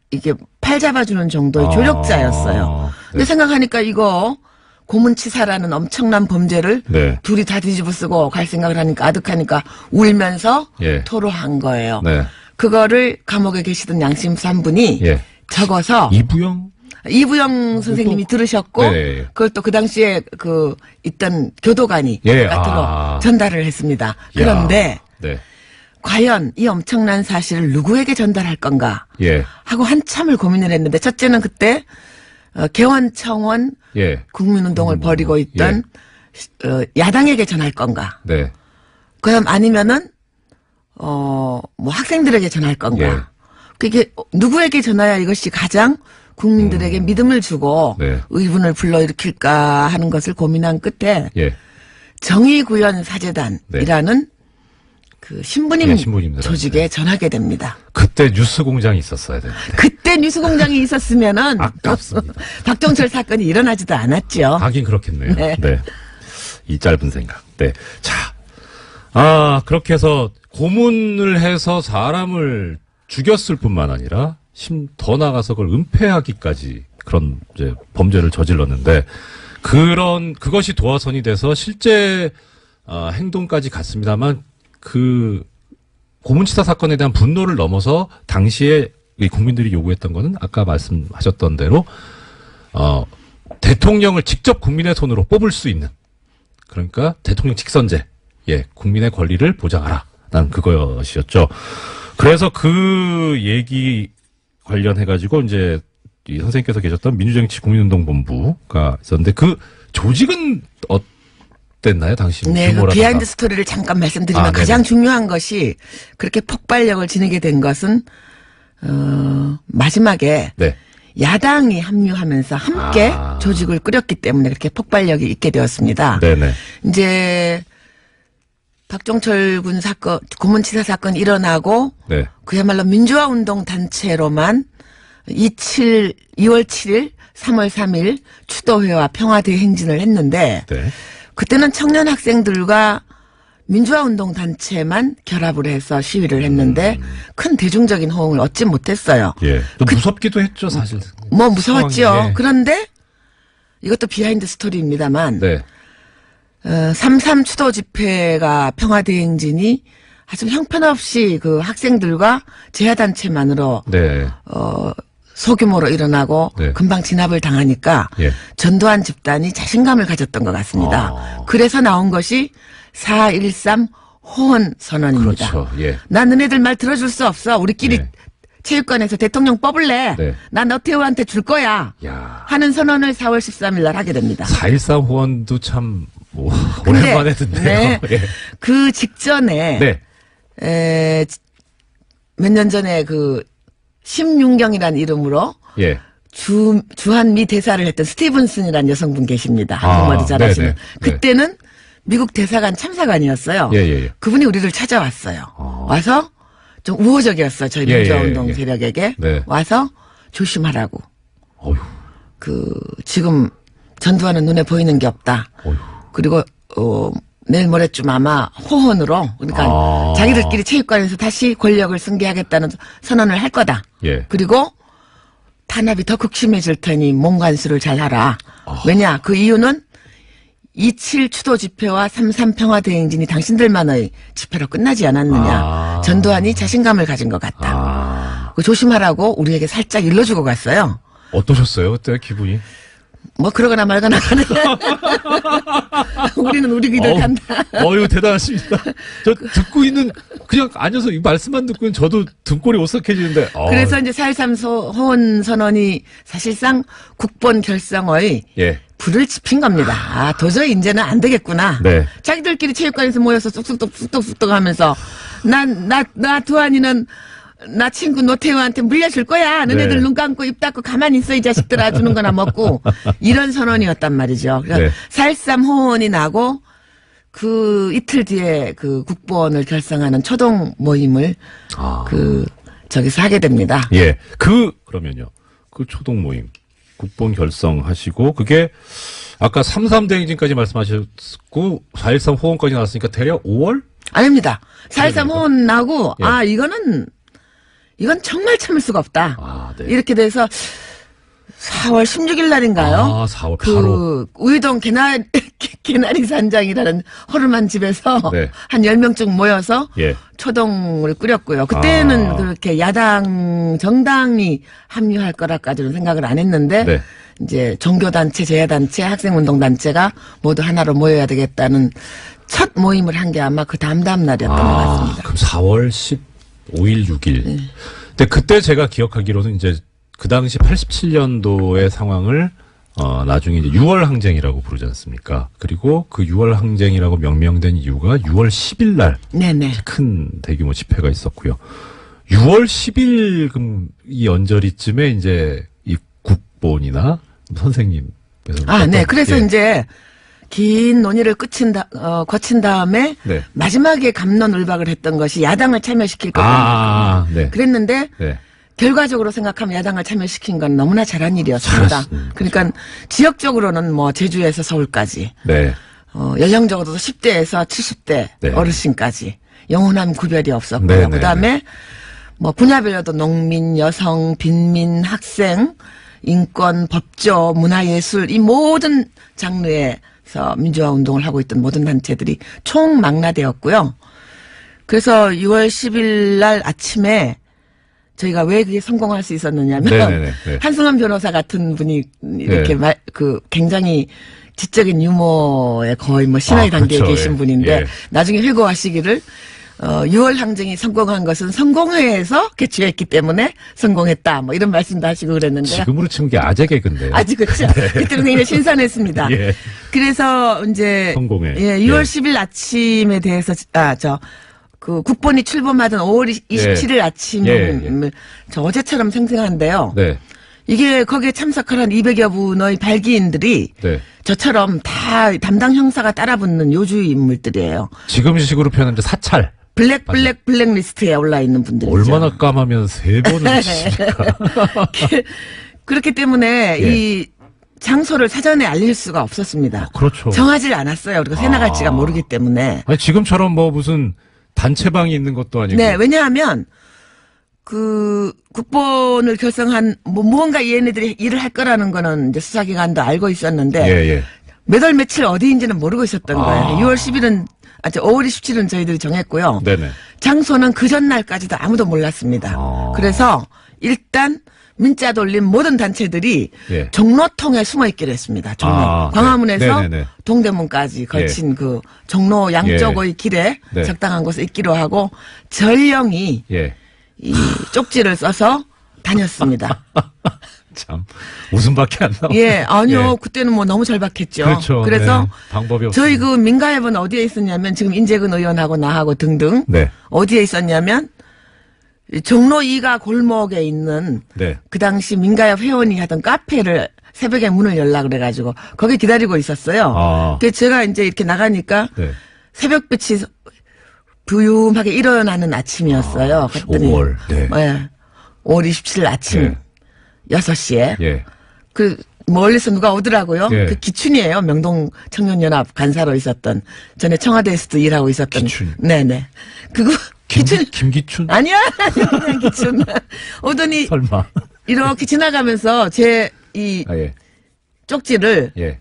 팔 잡아주는 정도의 조력자였어요. 근데 네. 생각하니까 이거 고문치사라는 엄청난 범죄를 네. 둘이 다 뒤집어 쓰고 갈 생각을 하니까 아득하니까 울면서 예. 토로한 거예요. 네. 그거를 감옥에 계시던 양심수 한 분이 예. 적어서 이부영? 이부영 선생님이 들으셨고 네. 그걸 또 그 당시에 그 있던 교도관이 예. 같으로 전달을 했습니다. 그런데 네. 과연 이 엄청난 사실을 누구에게 전달할 건가 예. 하고 한참을 고민을 했는데 첫째는 그때 개원청원 예. 국민운동을 벌이고 있던 야당에게 전할 건가 네. 그럼 아니면은 뭐 학생들에게 전할 건가 예. 그게 누구에게 전해야 이것이 가장 국민들에게 믿음을 주고 네. 의분을 불러일으킬까 하는 것을 고민한 끝에 예. 정의구현 사재단이라는 그 신부님 예, 신부님들한테. 조직에 전하게 됩니다. 그때 뉴스 공장이 있었어야 되는데. 그때 뉴스공장이 있었으면은 아깝습니다. 박종철 사건이 일어나지도 않았죠. 하긴 그렇겠네요. 네. 네. 이 짧은 생각. 네. 자. 그렇게 해서 고문을 해서 사람을 죽였을 뿐만 아니라 더 나아가서 그걸 은폐하기까지 그런 이제 범죄를 저질렀는데 그것이 도화선이 돼서 실제 행동까지 갔습니다만 그 고문치사 사건에 대한 분노를 넘어서 당시에 이 국민들이 요구했던 거는 아까 말씀하셨던 대로 대통령을 직접 국민의 손으로 뽑을 수 있는 그러니까 대통령 직선제 국민의 권리를 보장하라 난 그것이었죠. 그래서 그 얘기 관련해 가지고 이제 이 선생님께서 계셨던 민주정치 국민운동본부가 있었는데 그 조직은 어땠나요 당시? 네, 그 규모라든가. 비하인드 스토리를 잠깐 말씀드리면 네네. 가장 중요한 것이 그렇게 폭발력을 지니게 된 것은 마지막에 네. 야당이 합류하면서 함께 조직을 꾸렸기 때문에 그렇게 폭발력이 있게 되었습니다. 네네. 이제 박종철 군 사건, 고문치사 사건 일어나고 네. 그야말로 민주화 운동 단체로만 2월 7일, 3월 3일 추도회와 평화대회 행진을 했는데 네. 그때는 청년 학생들과 민주화 운동 단체만 결합을 해서 시위를 했는데 큰 대중적인 호응을 얻지 못했어요. 예. 또 무섭기도 했죠, 사실. 뭐 무서웠죠. 상황이, 예. 그런데 이것도 비하인드 스토리입니다만 네. 3.3 추도 집회가 평화대회 행진이 아주 형편없이 그 학생들과 제야단체만으로 네. 소규모로 일어나고 네. 금방 진압을 당하니까 예. 전두환 집단이 자신감을 가졌던 것 같습니다. 그래서 나온 것이 4.13 호언 선언입니다. 그렇죠. 예. 난 너네들 말 들어줄 수 없어. 우리끼리 네. 체육관에서 대통령 뽑을래. 네. 난 너태우한테 줄 거야. 야. 하는 선언을 4월 13일 날 하게 됩니다. 4.13 호언도 참, 근데, 오랜만에 듣네요. 네. 예. 그 직전에 네. 몇 년 전에 그 심윤경이라는 이름으로 예. 주한미 대사를 했던 스티븐슨이라는 여성분 계십니다. 아, 한국말도 잘하시는. 네네. 그때는 미국 대사관 참사관이었어요. 예, 예, 예. 그분이 우리를 찾아왔어요. 와서 좀 우호적이었어요. 저희 예, 민주화운동 예, 예. 세력에게. 네. 와서 조심하라고. 어휴. 지금 전두환은 눈에 보이는 게 없다. 어휴. 그리고 내일 모레쯤 아마 호언으로 그러니까 아. 자기들끼리 체육관에서 다시 권력을 승계하겠다는 선언을 할 거다. 예. 그리고 탄압이 더 극심해질 테니 몸 관수를 잘 하라. 왜냐? 그 이유는 27 추도 집회와 33 평화대행진이 당신들만의 집회로 끝나지 않았느냐. 아. 전두환이 자신감을 가진 것 같다. 아. 조심하라고 우리에게 살짝 일러주고 갔어요. 어떠셨어요? 그때 기분이? 뭐 그러거나 말거나 하네. 우리는 우리 길을 간다. 어유 대단하십니다. 저 듣고 있는 그냥 앉아서 이 말씀만 듣고 있는 저도 등골이 오싹해지는데. 그래서 이제 4.13 호언 선언이 사실상 국본 결성의 예. 불을 지핀 겁니다. 아, 도저히 이제는 안 되겠구나. 네. 자기들끼리 체육관에서 모여서 쑥쑥 하면서 나 두한이는 나 친구 노태우한테 물려줄 거야. 너네들 네. 눈 감고 입 닫고 가만히 있어 이 자식들아 주는 거나 먹고 이런 선언이었단 말이죠. 그러니까 네. 4.13 호언이 나고 그 이틀 뒤에 그 국본을 결성하는 초동 모임을 저기서 하게 됩니다. 예. 그러면요. 그 초동 모임. 국본 결성하시고, 그게, 아까 3.3 대행진까지 말씀하셨고, 4.13 호언까지 나왔으니까 대략 5월? 아닙니다. 4.13 호언 나고, 예. 이건 정말 참을 수가 없다. 아, 네. 이렇게 돼서 4월 16일 날인가요? 아, 4월 바로. 우이동 개나리 산장이라는 허름한 집에서 네. 한 10명쯤 모여서 예. 초동을 꾸렸고요. 그때는 아. 그렇게 정당이 합류할 거라까지는 생각을 안 했는데, 네. 이제 종교단체, 제야단체, 학생운동단체가 모두 하나로 모여야 되겠다는 첫 모임을 한 게 아마 그 다음 날이었던 것 같습니다. 그럼 4월 15일, 6일. 근데 그때 제가 기억하기로는 이제 그 당시 87년도의 상황을 나중에 이제 6월 항쟁이라고 부르지 않습니까? 그리고 그 6월 항쟁이라고 명명된 이유가 6월 10일 날 네네. 큰 대규모 집회가 있었고요. 6월 10일 이 연절이쯤에 이제 이 국본이나 선생님 네. 그래서 이제 긴 논의를 거친 다음에 네. 마지막에 갑론을박을 했던 것이 야당을 참여시킬 거다. 네. 그랬는데 네. 결과적으로 생각하면 야당을 참여시킨 건 너무나 잘한 일이었습니다. 잘했습니다. 그러니까 지역적으로는 뭐 제주에서 서울까지, 네. 연령적으로도 10대에서 70대 네. 어르신까지 영원한 구별이 없었고요. 네, 네, 그다음에 뭐 분야별로도 농민, 여성, 빈민, 학생, 인권, 법조, 문화예술 이 모든 장르에서 민주화 운동을 하고 있던 모든 단체들이 총망라되었고요. 그래서 6월 10일 날 아침에 저희가 왜 그게 성공할 수 있었느냐면 네네네. 네. 한승환 변호사 같은 분이 이렇게 굉장히 지적인 유머에 거의 뭐 신화의 단계에 그렇죠. 계신 예. 분인데 예. 나중에 회고하시기를 6월 항쟁이 성공한 것은 성공회에서 개최했기 때문에 성공했다. 뭐 이런 말씀도 하시고 그랬는데요. 지금으로 치면 게 아재 개그인데요. 아직 그렇죠. 그때는 굉장히 신선했습니다. 예. 그래서 이제 성공회. 6월 예. 10일 아침에 대해서 그 국본이 출범하던 5월 27일 아침 저 어제처럼 생생한데요. 네. 이게 거기에 참석한 200여 분의 발기인들이 네. 저처럼 다 담당 형사가 따라붙는 요주의 인물들이에요. 지금 식으로 표현하면 사찰. 블랙리스트에 올라 있는 분들이죠. 얼마나 까마면 3번을 치십니까? 그렇기 때문에 예. 이 장소를 사전에 알릴 수가 없었습니다. 그렇죠. 정하질 않았어요. 그리고 새 나갈지가 모르기 때문에. 아니, 지금처럼 뭐 무슨 단체방이 있는 것도 아니고. 네, 왜냐하면 그 국본을 결성한 무언가 얘네들이 일을 할 거라는 거는 이제 수사기관도 알고 있었는데 예. 몇 월 며칠 어디인지는 모르고 있었던 거예요. 6월 10일은 5월 27일은 저희들이 정했고요. 네네. 장소는 그 전날까지도 아무도 몰랐습니다. 그래서 일단 문자 돌린 모든 단체들이 예. 종로통에 숨어 있기로 했습니다. 종로. 네. 광화문에서 네네네. 동대문까지 걸친 그 종로 양쪽의 길에 네. 적당한 곳에 있기로 하고 전령이 예. 이 쪽지를 써서 다녔습니다. 참 웃음밖에 안 나와요. 예, 아니요. 예. 그때는 뭐 너무 잘 박혔죠. 그렇죠. 그래서 네. 방법이 없어요. 저희 그 민가협은 어디에 있었냐면 지금 인재근 의원하고 나하고 등등 네. 어디에 있었냐면 종로 2가 골목에 있는 네. 그 당시 민가협 회원이 하던 카페를 새벽에 문을 열라 그래가지고 거기 기다리고 있었어요. 아. 그래서 제가 이제 이렇게 나가니까 네. 새벽빛이 부유하게 일어나는 아침이었어요. 그랬더니 5월. 네. 5월 27일 아침 6시에 예. 그 멀리서 누가 오더라고요. 예. 그 기춘이에요. 명동 청년연합 간사로 있었던 전에 청와대에서도 일하고 있었던. 기춘. 네네. 그거 기춘. 김기춘? 아니야, 그냥 기춘. 오더니 설마. 이렇게 지나가면서 제 이 아, 예. 쪽지를 예.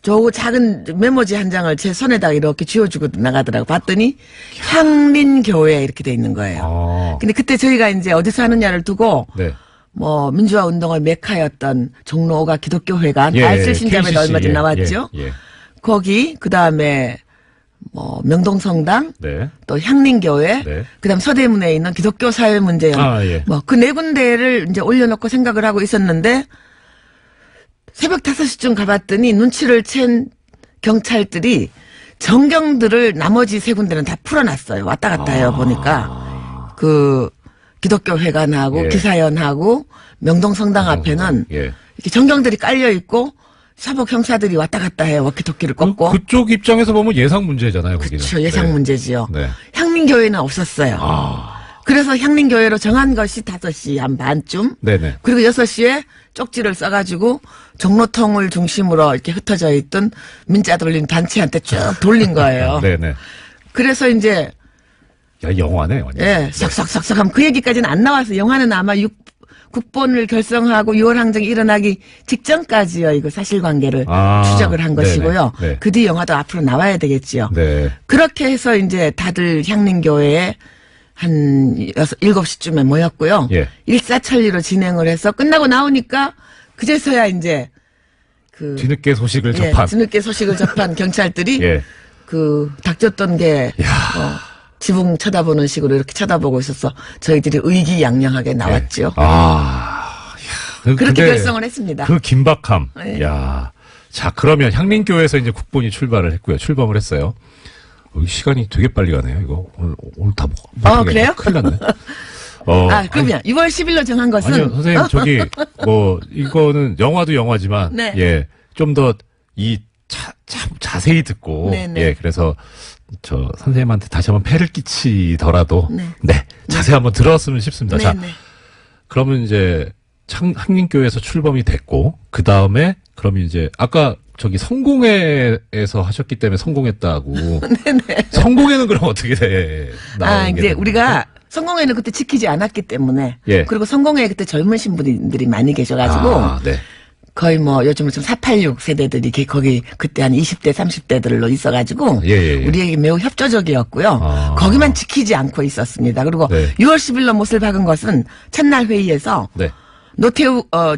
저 작은 메모지 한 장을 제 손에다가 이렇게 쥐어주고 나가더라고. 봤더니 향민교회 이렇게 돼 있는 거예요. 아. 근데 그때 저희가 이제 어디서 하느냐를 두고 네. 뭐 민주화 운동의 메카였던 종로 5가 기독교회관 예, 알쓸 신자매도 KCC, 얼마 전에 예, 나왔죠. 예, 예. 거기 그다음에 뭐 명동성당 네. 또 향민교회 네. 그다음 서대문에 있는 기독교 사회문제연 아, 예. 뭐 그 네 군데를 이제 올려놓고 생각을 하고 있었는데 새벽 5시쯤 가봤더니 눈치를 챈 경찰들이 전경들을 나머지 세 군데는 다 풀어놨어요. 왔다 갔다 해요. 보니까 그 기독교 회관하고 예. 기사연하고 명동성당 앞에는 예. 이렇게 전경들이 깔려 있고 사복 형사들이 왔다 갔다 해요. 워키토키를 꺾고. 그쪽 입장에서 보면 예상 문제잖아요. 거기는. 그렇죠. 예상 네. 문제지요. 네. 향민교회는 없었어요. 아. 그래서 향민교회로 정한 것이 5시 한 반쯤. 네네. 그리고 6시에 쪽지를 써가지고 종로통을 중심으로 이렇게 흩어져 있던 민자 돌린 단체한테 쭉 돌린 거예요. 네네. 그래서 이제 야, 영화네, 완전. 예, 싹싹싹싹 하면 그 얘기까지는 안 나와서 영화는 아마 국본을 결성하고 6월 항쟁이 일어나기 직전까지요. 이거 사실관계를 아, 추적을 한 것이고요. 네네. 네. 그 뒤 영화도 앞으로 나와야 되겠지요. 네. 그렇게 해서 이제 다들 향민교회에 한 7시쯤에 모였고요. 예. 일사천리로 진행을 해서 끝나고 나오니까 그제서야 이제 그 뒤늦게 소식을 예, 접한. 뒤늦게 소식을 접한 경찰들이 예. 그 닥쳤던 게 지붕 쳐다보는 식으로 이렇게 쳐다보고 있어서 저희들이 의기양양하게 나왔죠. 아. 야, 그렇게 근데 결성을 했습니다. 그 긴박함. 네. 야. 자, 그러면 향민교회에서 이제 국본이 출발을 했고요. 출범을 했어요. 시간이 되게 빨리 가네요, 이거. 오늘 다 못. 그래요? 큰일 났네. 그러면 6월 10일로 정한 것은 아니요, 선생님, 저기, 이거는 영화도 영화지만, 네. 예, 좀 더 자세히 듣고, 네네. 예, 그래서, 선생님한테 다시 한번 폐를 끼치더라도, 네. 네, 자세히 한번 들었으면 싶습니다. 자, 네네. 그러면 이제, 향민교회에서 출범이 됐고, 그 다음에, 그러면 이제, 아까, 성공회에서 하셨기 때문에 성공했다고. 네네. 성공회는 그럼 어떻게 돼? 이제 우리가 성공회는 그때 지키지 않았기 때문에. 예. 그리고 성공회에 그때 젊은 신부들이 많이 계셔가지고. 네. 거의 뭐 요즘은 좀 486 세대들이 거기 그때 한 20대, 30대들로 있어가지고. 예. 우리에게 매우 협조적이었고요. 아. 거기만 지키지 않고 있었습니다. 그리고 네. 6월 10일로 못을 박은 것은 첫날 회의에서. 네.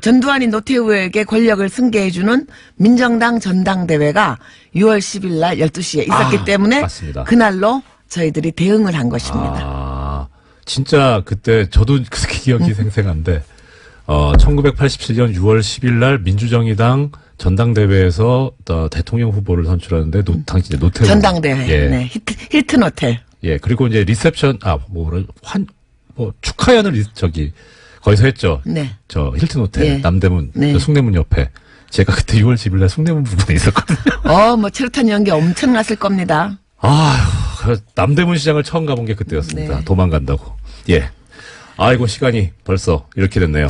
전두환이 노태우에게 권력을 승계해주는 민정당 전당대회가 6월 10일 날 12시에 있었기 때문에 맞습니다. 그날로 저희들이 대응을 한 것입니다. 아, 진짜 그때 저도 그렇게 기억이 생생한데, 1987년 6월 10일 날 민주정의당 전당대회에서 대통령 후보를 선출하는데, 당시 노태우. 전당대회. 예. 네. 힐튼 호텔. 예, 그리고 이제 리셉션, 축하연을 거기서 했죠. 네. 힐튼 호텔, 예. 남대문, 네. 숭례문 옆에. 제가 그때 6월 10일 날 숭례문 부근에 있었거든요. 뭐 체류탄 연기 엄청 났을 겁니다. 아휴, 남대문 시장을 처음 가본 게 그때였습니다. 네. 도망간다고. 예. 아이고, 시간이 벌써 이렇게 됐네요.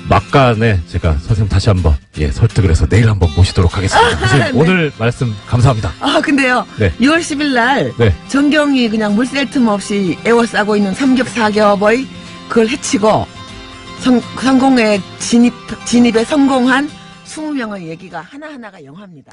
막간에 제가 선생님 다시 한번, 설득을 해서 내일 한번 모시도록 하겠습니다. 선생님, 네. 오늘 말씀 감사합니다. 근데요. 네. 6월 10일 날. 네. 전경이 그냥 물샐 틈 없이 에워싸고 있는 삼겹사겹의 그걸 해치고 성공에 진입에 성공한 20명의 얘기가 하나하나가 영화입니다.